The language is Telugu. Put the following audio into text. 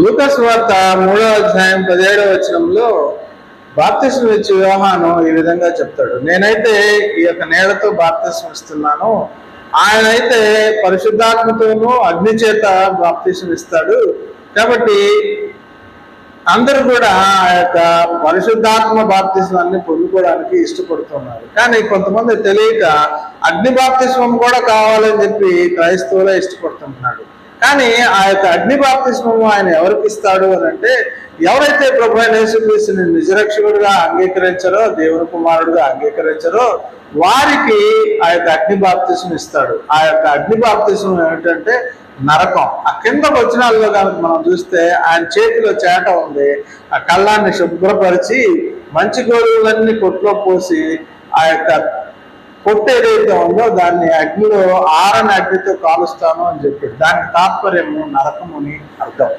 లూకాసు వార్త 3వ అధ్యాయం 17వ వచనంలో బాప్తిస్మం ఇచ్చే యోహాను ఈ విధంగా చెప్తాడు, నేనైతే ఈ యొక్క నీళ్లతో బాప్తిస్మం ఇస్తున్నాను, ఆయన అయితే పరిశుద్ధాత్మతోనూ అగ్ని చేత బాప్తిస్మం ఇస్తాడు. కాబట్టి అందరూ కూడా ఆ యొక్క పరిశుద్ధాత్మ బాప్తిస్మాన్ని పొందుకోవడానికి ఇష్టపడుతున్నారు. కానీ కొంతమంది తెలియక అగ్ని బాప్తిస్మం కూడా కావాలని చెప్పి క్రైస్తవులే ఇష్టపడుతుంటున్నాడు. కానీ ఆ యొక్క అగ్ని బాప్తిస్మము ఆయన ఎవరికి ఇస్తాడు అని అంటే, ఎవరైతే ప్రభు అయిన యేసుక్రీస్తుని నిజరక్షకుడుగా అంగీకరించారో, దేవుని కుమారుడుగా అంగీకరించారో వారికి ఆ యొక్క అగ్ని బాప్తిస్మం ఇస్తాడు. ఆ యొక్క అగ్ని బాప్తిస్మం ఏమిటంటే నరకం. ఆ కింద వచనాల్లో కనుక మనం చూస్తే ఆయన చేతిలో చేట ఉంది, ఆ కళ్ళాన్ని శుభ్రపరిచి మంచి గోధువులన్నీ కొట్లో పోసి ఆ యొక్క పొట్టు ఏదైతే ఉందో దాన్ని అగ్నిలో ఆరని అగ్నితో కాలుస్తాను అని చెప్పి, దానికి తాత్పర్యము నరకము అని అర్థం.